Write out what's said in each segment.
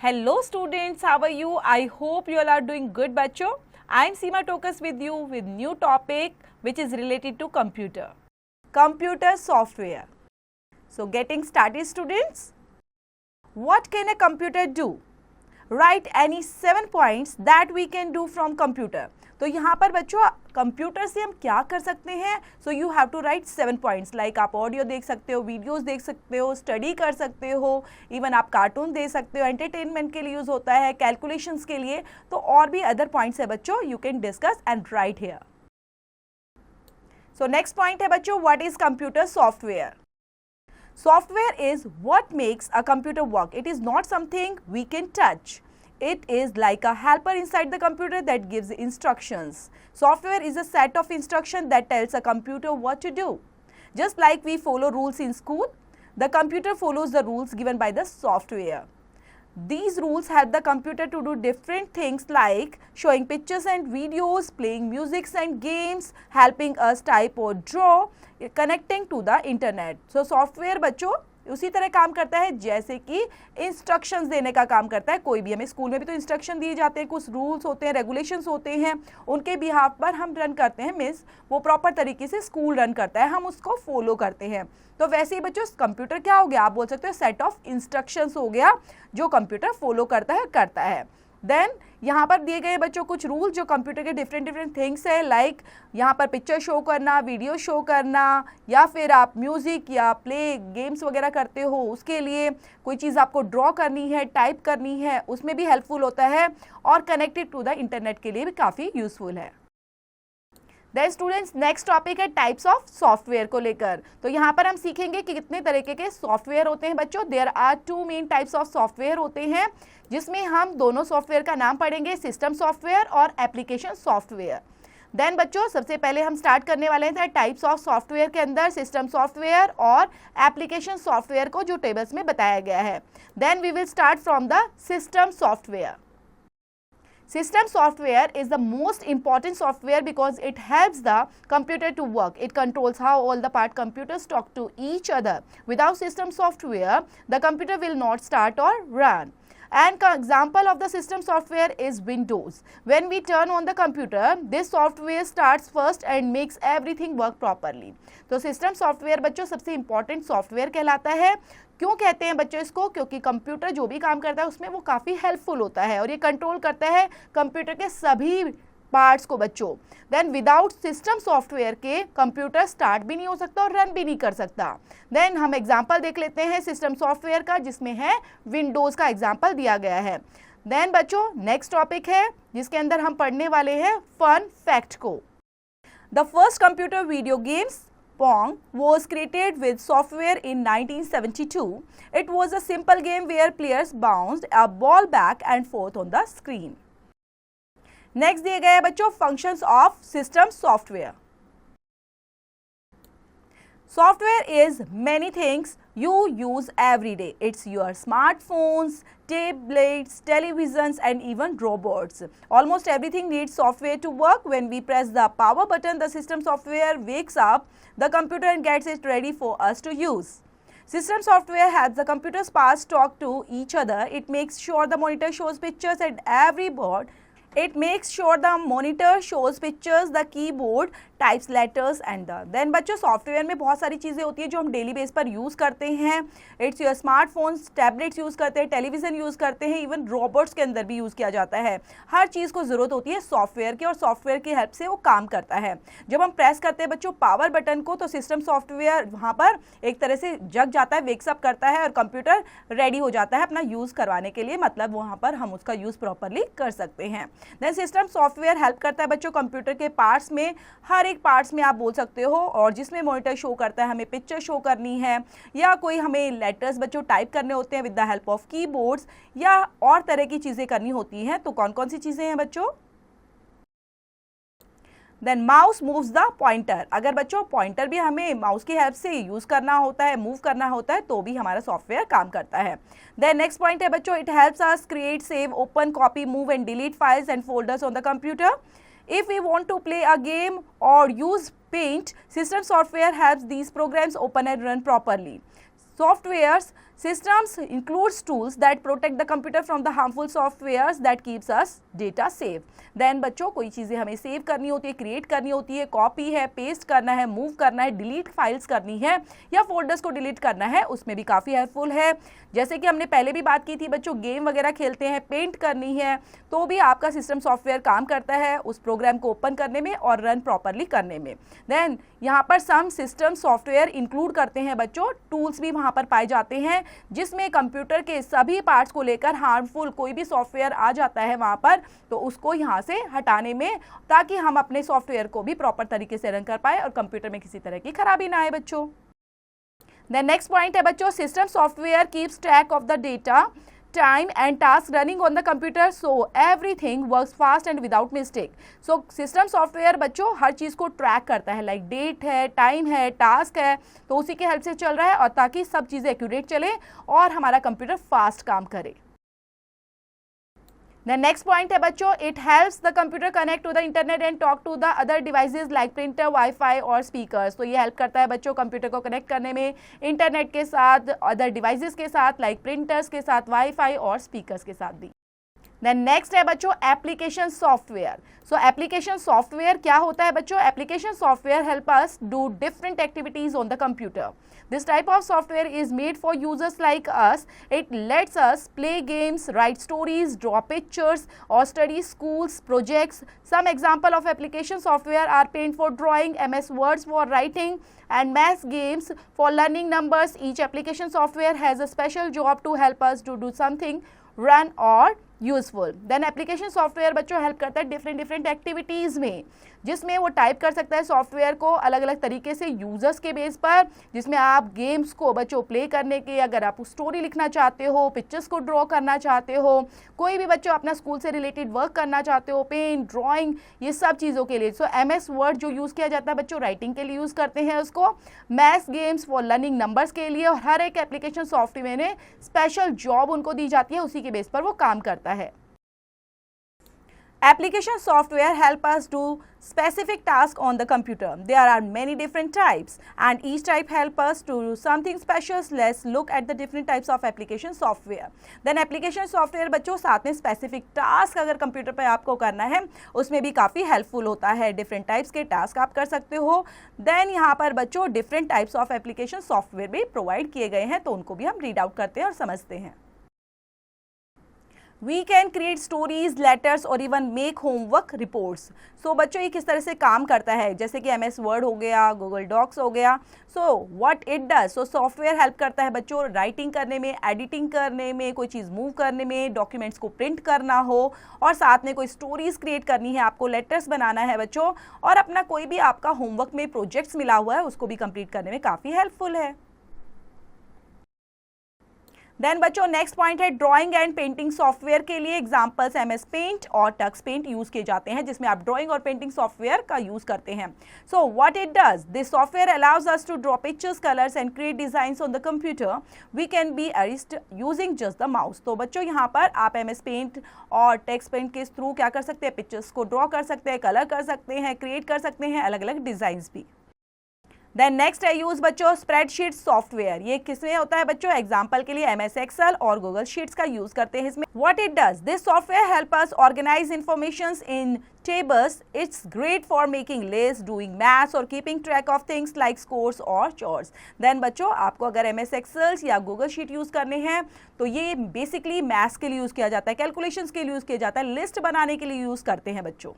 Hello students, how are you? I hope you all are doing good बच्चों. I am Seema Tokas with you with new topic which is related to computer software. So getting started students. What can a computer do? Write any 7 points that we can do from computer. तो यहाँ पर बच्चों computer से हम क्या कर सकते हैं. So you have to write 7 points. Like आप ऑडियो देख सकते हो, वीडियोस देख सकते हो, स्टडी कर सकते हो, इवन आप कार्टून देख सकते हो, एंटरटेनमेंट के लिए यूज होता है, कैलकुलेशंस के लिए. तो और भी अदर पॉइंट्स है बच्चों, you can discuss and right here. So next point है बच्चों, what is computer software. Software is what makes a computer work. It is not something we can touch. It is like a helper inside the computer that gives instructions. Software is a set of instructions that tells a computer what to do. Just like we follow rules in school, the computer follows the rules given by the software. These rules help the computer to do different things like showing pictures and videos, playing music and games, helping us type or draw, connecting to the internet. So software बच्चों उसी तरह काम करता है जैसे कि instructions देने का काम करता है. कोई भी, हमें स्कूल में भी तो इंस्ट्रक्शन दिए जाते हैं, कुछ रूल्स होते हैं, रेगुलेशंस होते हैं, उनके बिहाफ पर हम रन करते हैं. मीन्स वो प्रॉपर तरीके से स्कूल रन करता है, हम उसको फॉलो करते हैं. तो वैसे ही बच्चों कंप्यूटर क्या हो गया, आप बोल सकते हो सेट ऑफ इंस्ट्रक्शंस हो गया जो कंप्यूटर फॉलो करता है. देन यहाँ पर दिए गए बच्चों कुछ रूल जो कंप्यूटर के डिफरेंट थिंग्स है. लाइक यहाँ पर पिक्चर शो करना, वीडियो शो करना, या फिर आप म्यूज़िक या प्ले गेम्स वगैरह करते हो, उसके लिए कोई चीज़ आपको ड्रॉ करनी है, टाइप करनी है, उसमें भी हेल्पफुल होता है. और कनेक्टेड टू द इंटरनेट के लिए भी काफ़ी यूजफुल है. देन स्टूडेंट्स नेक्स्ट टॉपिक है टाइप्स ऑफ सॉफ्टवेयर को लेकर. तो यहाँ पर हम सीखेंगे कि कितने तरीके के सॉफ्टवेयर होते हैं बच्चों. There are 2 main types of software होते हैं, जिसमें हम दोनों सॉफ्टवेयर का नाम पढ़ेंगे, सिस्टम सॉफ्टवेयर और एप्लीकेशन सॉफ्टवेयर. देन बच्चों सबसे पहले हम स्टार्ट करने वाले हैं टाइप्स ऑफ सॉफ्टवेयर के अंदर सिस्टम सॉफ्टवेयर और एप्लीकेशन सॉफ्टवेयर को जो टेबल्स में बताया गया है. Then we will start from the system software. System software is the most important software because it helps the computer to work. It controls how all the part computers talk to each other. Without system software, the computer will not start or run. An example of the system software is Windows. When we turn on the computer, this software starts first and makes everything work properly. तो system software बच्चों सबसे important software कहलाता है. क्यों कहते हैं बच्चों इसको? क्योंकि कंप्यूटर जो भी काम करता है उसमें वो काफ़ी हेल्पफुल होता है और ये कंट्रोल करता है कंप्यूटर के सभी पार्ट्स को बच्चों. देन विदाउट सिस्टम सॉफ्टवेयर के कंप्यूटर स्टार्ट भी नहीं हो सकता और रन भी नहीं कर सकता. देन हम एग्जांपल देख लेते हैं सिस्टम सॉफ्टवेयर का, जिसमें है विंडोज़ का एग्जांपल दिया गया है. देन बच्चों नेक्स्ट टॉपिक है जिसके अंदर हम पढ़ने वाले हैं फन फैक्ट को. The first computer video games Pong was created with software in 1972. It was a simple game where players bounced a ball back and forth on the screen. Next दिए गए बच्चों functions of system software. Software is many things you use every day. It's your smartphones, tablets, televisions and even robots. Almost everything needs software to work. When we press the power button, the system software wakes up the computer and gets it ready for us to use. System software helps the computer's parts talk to each other. It makes sure the monitor shows pictures at every board. It makes sure the monitor shows pictures, the keyboard types letters and then बच्चों software में बहुत सारी चीज़ें होती हैं जो हम daily base पर यूज़ करते हैं. It's your smartphones, tablets use करते हैं, टेलीविज़न यूज़ करते हैं, इवन रोबोट्स के अंदर भी यूज़ किया जाता है. हर चीज़ को ज़रूरत होती है सॉफ्टवेयर की और सॉफ्टवेयर की हेल्प से वो काम करता है. जब हम प्रेस करते हैं बच्चों पावर बटन को तो सिस्टम सॉफ्टवेयर वहाँ पर एक तरह से जग जाता है, वेक्सअप करता है और कंप्यूटर रेडी हो जाता है अपना यूज़ करवाने के लिए. मतलब वहाँ पर हम उसका यूज़ प्रॉपरली कर सकते हैं. देन सिस्टम सॉफ्टवेयर हेल्प करता है बच्चों कंप्यूटर के पार्ट्स में, हर एक पार्ट्स में आप बोल सकते हो, और जिसमें मॉनिटर शो करता है, हमें पिक्चर शो करनी है या कोई हमें लेटर्स बच्चों टाइप करने होते हैं with the help of keyboards या और तरह की चीज़ें करनी होती हैं. तो कौन कौन सी चीज़ें हैं बच्चों? Then mouse moves the pointer. अगर बच्चों पॉइंटर भी हमें माउस की हेल्प से यूज़ करना होता है, मूव करना होता है, तो भी हमारा सॉफ्टवेयर काम करता है. देन नेक्स्ट पॉइंट है बच्चों it helps us create, save, open, copy, move and delete files and folders on the computer. If we want to play a game or use Paint, system software helps these programs open and run properly. Softwares Systems includes tools that protect the computer from the harmful softwares that keeps us data safe. Then बच्चों कोई चीज़ें हमें save करनी होती है, create करनी होती है, कॉपी है, पेस्ट करना है, मूव करना है, डिलीट फाइल्स करनी है या फोल्डर्स को डिलीट करना है, उसमें भी काफ़ी हेल्पफुल है। जैसे कि हमने पहले भी बात की थी बच्चों, गेम वगैरह खेलते हैं, पेंट करनी है, तो भी आपका सिस्टम सॉफ्टवेयर काम करता है उस प्रोग्राम को ओपन करने में और रन प्रॉपरली करने में। देन यहाँ पर सम सिस्टम सॉफ्टवेयर इंक्लूड करते हैं बच्चों, टूल्स भी वहाँ पर पाए जाते हैं जिसमें कंप्यूटर के सभी पार्ट्स को लेकर हार्मफुल कोई भी सॉफ्टवेयर आ जाता है वहाँ पर, तो उसको यहाँ से हटाने में, ताकि हम अपने सॉफ्टवेयर को भी प्रॉपर तरीके से रन कर पाए और कंप्यूटर में किसी तरह की खराबी ना आए बच्चों। देन नेक्स्ट पॉइंट है बच्चों, system software keeps track of the data, time and task running on the computer so everything works fast and without mistake. So system software बच्चों हर चीज़ को ट्रैक करता है, लाइक डेट है, टाइम है, task है, तो उसी के हेल्प से चल रहा है और ताकि सब चीज़ें एक्यूरेट चले और हमारा कंप्यूटर फास्ट काम करे। The next point है बच्चों, it helps the computer connect to the internet and talk to the other devices like printer, Wi-Fi और speakers. तो ये हेल्प करता है बच्चों कंप्यूटर को कनेक्ट करने में इंटरनेट के साथ, अदर डिवाइसेस के साथ लाइक प्रिंटर्स के साथ, वाईफाई और स्पीकर्स के साथ भी। देन नेक्स्ट है बच्चों एप्लीकेशन सॉफ्टवेयर। सो एप्लीकेशन सॉफ्टवेयर क्या होता है बच्चों? Application software help us do different activities on the computer. This type of software is made for users like us. It lets us play games, write stories, draw pictures or study schools projects. Some example of application software are Paint for drawing, MS Words for writing and math games for learning numbers. Each application software has a special job to help us to do something run or useful. Then application software बच्चों help करता है different activities में, जिसमें वो type कर सकता है software को अलग अलग तरीके से यूजर्स के बेस पर, जिसमें आप गेम्स को बच्चों प्ले करने के, अगर आप स्टोरी लिखना चाहते हो, पिक्चर्स को ड्रॉ करना चाहते हो, कोई भी बच्चों अपना स्कूल से रिलेटेड वर्क करना चाहते हो, पेंट, ड्राइंग, ये सब चीज़ों के लिए. सो MS वर्ड जो यूज़ किया जाता है बच्चों राइटिंग के लिए यूज़ करते हैं उसको, maths games for learning numbers के लिए, और हर एक एप्लीकेशन सॉफ्टवेयर में स्पेशल जॉब उनको दी जाती है, उसी के बेस पर वो काम करता है. Application software help us do specific tasks on the computer. There are many different types and each type help us to do something special. Let's look at the different types of application software. Then application software बच्चों साथ में specific task अगर computer पे आपको करना है उसमें भी काफ़ी हेल्पफुल होता है. different types के task आप कर सकते हो. Then यहाँ पर बच्चों different types of application software भी प्रोवाइड किए गए हैं, तो उनको भी हम रीड आउट करते हैं और समझते हैं. We can create stories, letters और even make homework reports. So बच्चों ये किस तरह से काम करता है, जैसे कि MS Word हो गया, Google Docs हो गया. So what it does, so software help करता है बच्चों राइटिंग करने में, एडिटिंग करने में, कोई चीज़ मूव करने में, डॉक्यूमेंट्स को प्रिंट करना हो, और साथ में कोई स्टोरीज क्रिएट करनी है, आपको लेटर्स बनाना है बच्चों, और अपना कोई भी आपका होमवर्क में प्रोजेक्ट्स मिला हुआ है उसको भी कंप्लीट करने में काफ़ी हेल्पफुल है. देन बच्चों नेक्स्ट पॉइंट है ड्राइंग एंड पेंटिंग सॉफ्टवेयर के लिए एग्जांपल्स MS पेंट और टक्स पेंट यूज किए जाते हैं, जिसमें आप ड्राइंग और पेंटिंग सॉफ्टवेयर का यूज करते हैं. So what it does, this software allows us to draw pictures, colours and create designs on the computer. We can be arrest using just the mouse. तो बच्चों यहाँ पर आप MS पेंट और text paint के through क्या कर सकते हैं, पिक्चर्स को ड्रॉ कर सकते हैं, कलर कर सकते हैं, क्रिएट कर सकते हैं अलग अलग डिजाइंस भी. देन नेक्स्ट है यूज बच्चों स्प्रेडशीट सॉफ्टवेयर. ये किसमें होता है बच्चों, एग्जांपल के लिए MS एक्सेल और गूगल शीट्स का यूज करते हैं इसमें. What it does, this software help us organise informations in tables. It's great for making lists, doing maths और keeping track of things like scores और chores. Then बच्चों आपको अगर MS Excel या Google Sheet यूज़ करने हैं तो ये बेसिकली मैथ्स के लिए यूज़ किया जाता है, कैलकुलेशंस के लिए यूज़ किया जाता है, लिस्ट बनाने के लिए यूज़ करते हैं बच्चों.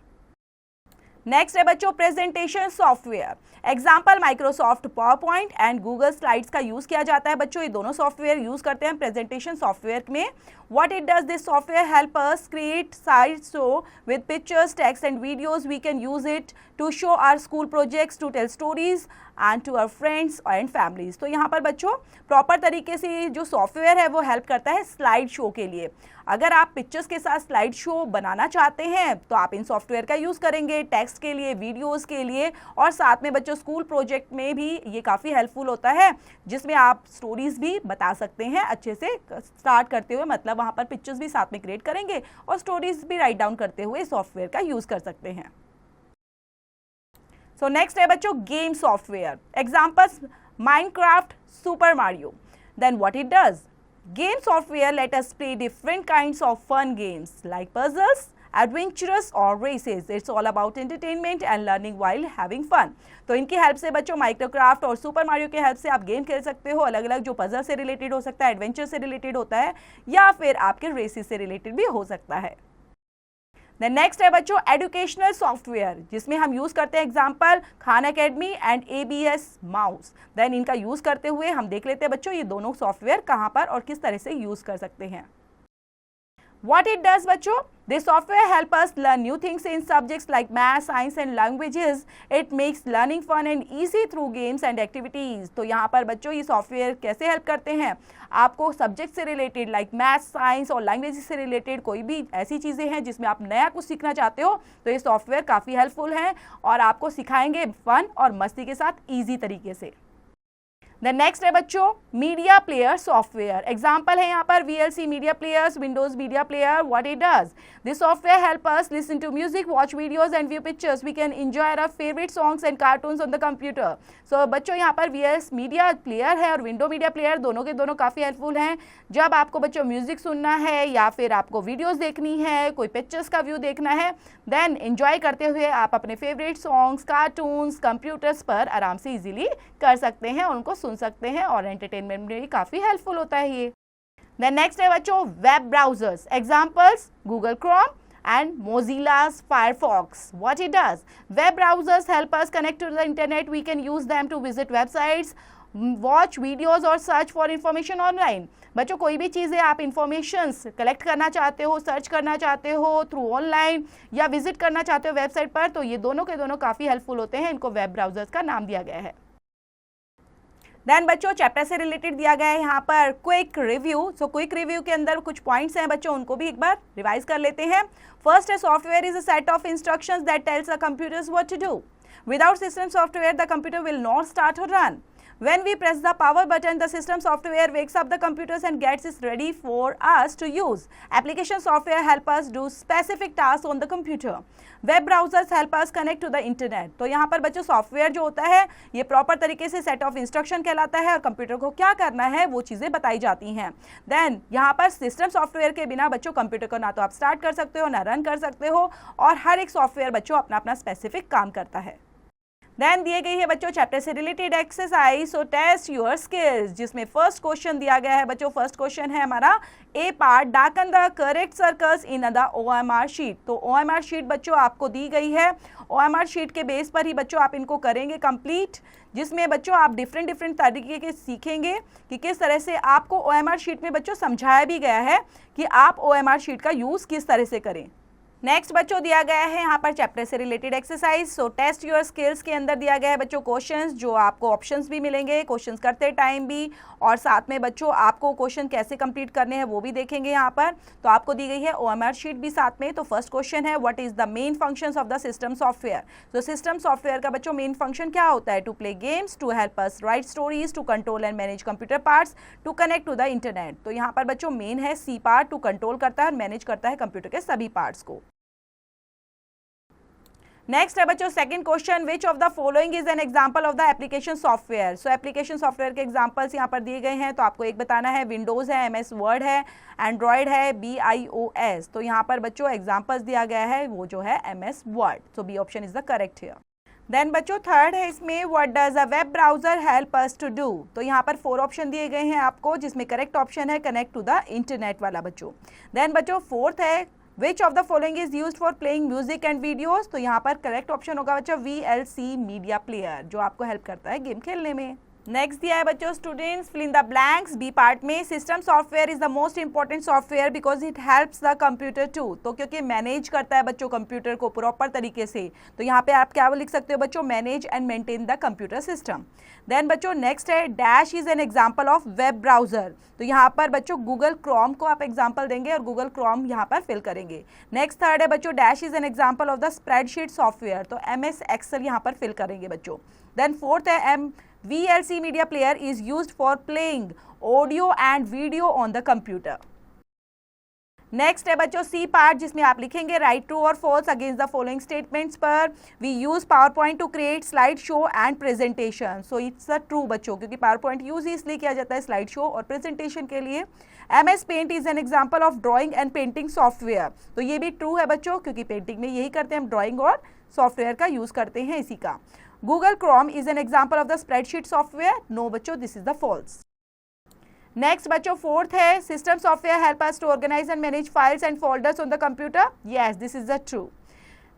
नेक्स्ट है बच्चों presentation software. Example Microsoft PowerPoint and Google slides का यूज़ किया जाता है बच्चों. ये दोनों सॉफ्टवेयर यूज़ करते हैं प्रेजेंटेशन सॉफ्टवेयर में. What it does, this software help us create side show with pictures, text and videos. We can use it to show our school projects, to tell stories and to our friends and families. तो यहाँ पर बच्चों proper तरीके से जो software है वो help करता है स्लाइड शो के लिए. अगर आप पिक्चर्स के साथ स्लाइड शो बनाना चाहते हैं तो आप इन सॉफ्टवेयर का यूज़ करेंगे, टेक्स्ट के लिए, वीडियोस के लिए, और साथ में बच्चों स्कूल प्रोजेक्ट में भी ये काफ़ी हेल्पफुल होता है, जिसमें आप स्टोरीज भी बता सकते हैं अच्छे से स्टार्ट करते हुए. मतलब वहाँ पर पिक्चर्स भी साथ में क्रिएट करेंगे और स्टोरीज भी राइट डाउन करते हुए सॉफ्टवेयर का यूज़ कर सकते हैं. सो नेक्स्ट है बच्चों game software. Examples Minecraft, super Mario. Then what it does? Game software let us play different kinds of fun games like puzzles, adventurous or races. It's all about entertainment and learning while having fun. तो इनकी help से बच्चों माइक्रोक्राफ्ट और super Mario की help से आप game खेल सकते हो, अलग अलग जो पजल से रिलेटेड हो सकता है, एडवेंचर से रिलेटेड होता है, या फिर आपके रेसेस से रिलेटेड भी हो सकता है. देन नेक्स्ट है बच्चों एजुकेशनल सॉफ्टवेयर, जिसमें हम यूज करते हैं example Khan Academy and ABS mouse. Then इनका यूज करते हुए हम देख लेते हैं बच्चों ये दोनों सॉफ्टवेयर कहां पर और किस तरह से यूज कर सकते हैं. What it does बच्चों? This software help us learn new things in subjects like math, science and languages. It makes learning fun and easy through games and activities. तो यहाँ पर बच्चों ये सॉफ्टवेयर कैसे हेल्प करते हैं आपको सब्जेक्ट से रिलेटेड लाइक मैथ, साइंस और लैंग्वेज से रिलेटेड कोई भी ऐसी चीज़ें हैं जिसमें आप नया कुछ सीखना चाहते हो तो ये सॉफ्टवेयर काफ़ी हेल्पफुल है और आपको सिखाएंगे फन और मस्ती के साथ ईजी तरीके से. देन नेक्स्ट है बच्चों मीडिया प्लेयर सॉफ्टवेयर. एग्जांपल है यहाँ पर VLC media players, Windows Media Player. What it does? This software help us listen to music, watch videos and view pictures. We can enjoy our favourite songs and cartoons on the computer. So बच्चों यहाँ पर VLC media player है और window media player दोनों के दोनों काफ़ी helpful हैं. जब आपको बच्चों म्यूजिक सुनना है या फिर आपको वीडियोज़ देखनी है, कोई पिक्चर्स का व्यू देखना है, देन एंजॉय करते हुए आप अपने फेवरेट सॉन्ग्स, कार्टून्स कंप्यूटर्स पर आराम से इजीली कर सकते हैं और उनको सुन सकते हैं और एंटरटेनमेंट में भी काफ़ी हेल्पफुल होता है ये. देन नेक्स्ट है बच्चों web browsers. Examples Google Chrome and Mozilla's Firefox. What it does? Web browsers help us connect to the internet. We can use them to visit websites, watch videos or search for information online. बच्चों कोई भी चीज़ें आप informations collect करना चाहते हो, search करना चाहते हो थ्रू ऑनलाइन या विजिट करना चाहते हो वेबसाइट पर, तो ये दोनों के दोनों काफ़ी हेल्पफुल होते हैं. इनको वेब ब्राउजर्स का नाम दिया गया है. देन बच्चों चैप्टर से रिलेटेड दिया गया है यहाँ पर quick review. So quick review के अंदर कुछ पॉइंट्स हैं बच्चों, उनको भी एक बार रिवाइज कर लेते हैं. फर्स्ट है software is a set of instructions that tells a computers what to do. Without system software the computer will not start और run. When we press the power button, the system software wakes up the computers and gets it ready for us to use. Application software help us do specific tasks on the computer. Web browsers help us connect to the internet. तो यहाँ पर बच्चों software जो होता है ये proper तरीके से सेट ऑफ इंस्ट्रक्शन कहलाता है और कंप्यूटर को क्या करना है वो चीज़ें बताई जाती हैं. देन यहाँ पर सिस्टम सॉफ्टवेयर के बिना बच्चों कंप्यूटर को ना तो आप स्टार्ट कर सकते हो ना रन कर सकते हो और हर एक सॉफ्टवेयर बच्चों अपना अपना स्पेसिफिक काम करता है. देन दिए गई है बच्चों चैप्टर से related exercise. So test your skills, जिसमें फर्स्ट क्वेश्चन दिया गया है बच्चों. फर्स्ट क्वेश्चन है हमारा a part, darken the correct circles in the OMR sheet. तो OMR शीट बच्चों आपको दी गई है. OMR शीट के बेस पर ही बच्चों आप इनको करेंगे कंप्लीट, जिसमें बच्चों आप डिफरेंट तरीके के सीखेंगे कि किस तरह से आपको OMR शीट में बच्चों समझाया भी गया है कि आप OMR शीट का यूज़ किस तरह से करें. नेक्स्ट बच्चों दिया गया है यहाँ पर चैप्टर से related exercise. So test your skills के अंदर दिया गया है बच्चों क्वेश्चंस, जो आपको ऑप्शंस भी मिलेंगे क्वेश्चंस करते टाइम भी, और साथ में बच्चों आपको क्वेश्चन कैसे कंप्लीट करने हैं वो भी देखेंगे यहाँ पर. तो आपको दी गई है OMR शीट भी साथ में. तो फर्स्ट क्वेश्चन है what is the main functions of the system software. तो सिस्टम सॉफ्टवेयर का बच्चों मेन फंक्शन क्या होता है? To play games, to help us write stories, to control and manage computer parts, to connect to the internet. तो यहाँ पर बच्चों मेन है C पार्ट, टू कंट्रोल करता है और मैनेज करता है कंप्यूटर के सभी पार्ट्स को. नेक्स्ट है बच्चों second question, which of the following is an example of the application software. So application software के एग्जांपल्स यहाँ पर दिए गए हैं. तो आपको एक बताना है, विंडोज़ है, MS वर्ड है, एंड्रॉयड है, BIOS. तो यहाँ पर बच्चों एग्जांपल्स दिया गया है वो जो है MS word. So B option is the correct here. Then बच्चों थर्ड है इसमें, what does a web browser help us to do. तो यहाँ पर 4 ऑप्शन दिए गए हैं आपको, जिसमें करेक्ट ऑप्शन है कनेक्ट टू द इंटरनेट वाला बच्चों. देन बच्चों फोर्थ है, which of the following is used for playing music and videos. तो यहाँ पर करेक्ट ऑप्शन होगा बच्चों VLC मीडिया प्लेयर, जो आपको हेल्प करता है गेम खेलने में. नेक्स्ट दिया है बच्चों students fill in the blanks. B part में system software is the most important software because it helps the computer to. तो क्योंकि मैनेज करता है बच्चों कंप्यूटर को प्रॉपर तरीके से, तो यहाँ पे आप क्या लिख सकते हो बच्चों, manage and maintain the computer system. Then बच्चों नेक्स्ट है dash is an example of web browser. तो यहाँ पर बच्चों गूगल क्रोम को आप एग्जाम्पल देंगे और गूगल क्रोम यहाँ पर फिल करेंगे. नेक्स्ट थर्ड है बच्चों dash is an example of the spreadsheet software. तो MS एक्सेल यहाँ पर फिल करेंगे बच्चों. देन फोर्थ है VLC media player is used for playing audio and video on the computer. Next है बच्चों सी पार्ट, जिसमें आप लिखेंगे राइट ट्रू और false against the following statements पर। We use PowerPoint to create slide show and presentation. So it's a true बच्चों, क्योंकि power point use ही इसलिए किया जाता है स्लाइड शो और प्रेजेंटेशन के लिए। MS paint is an example of drawing and painting software. तो ये भी ट्रू है बच्चों, क्योंकि पेंटिंग में यही करते हैं हम, ड्राइंग और सॉफ्टवेयर का यूज करते हैं इसी का। Google Chrome is an example of the spreadsheet software. No बच्चों, this is the false. Next बच्चों फोर्थ है system software help us to organise and manage files and folders on the computer. Yes, this is the true.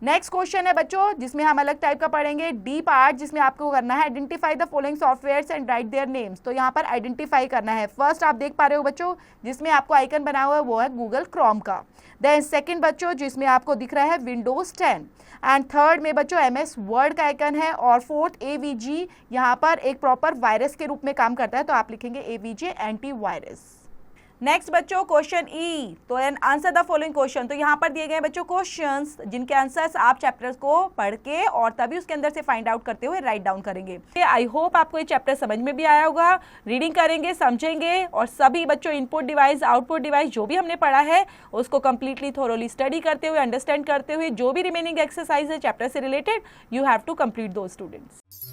Next question है बच्चों जिसमें हम अलग type का पढ़ेंगे, डी पार्ट, जिसमें आपको करना है identify the following softwares and right their names. तो यहाँ पर आइडेंटिफाई करना है। फर्स्ट आप देख पा रहे हो बच्चों जिसमें आपको आइकन बना हुआ है वो है गूगल क्रोम का। देन सेकंड बच्चों जिसमें आपको दिख रहा है विंडोज 10 एंड थर्ड में बच्चों MS वर्ड का आइकन है और फोर्थ AVG यहाँ पर एक प्रॉपर वायरस के रूप में काम करता है, तो आप लिखेंगे AVG एंटी वायरस। नेक्स्ट बच्चों क्वेश्चन ई, तो an answer the following question. तो यहाँ पर दिए गए बच्चों क्वेश्चंस जिनके आंसर्स आप चैप्टर्स को पढ़ के और तभी उसके अंदर से फाइंड आउट करते हुए राइट डाउन करेंगे। आई होप आपको ये चैप्टर समझ में भी आया होगा। रीडिंग करेंगे, समझेंगे और सभी बच्चों इनपुट डिवाइस आउटपुट डिवाइस जो भी हमने पढ़ा है उसको कंप्लीटली थोरोली स्टडी करते हुए, अंडरस्टैंड करते हुए जो भी रिमेनिंग एक्सरसाइज है चैप्टर से related, you have to complete दो स्टूडेंट्स।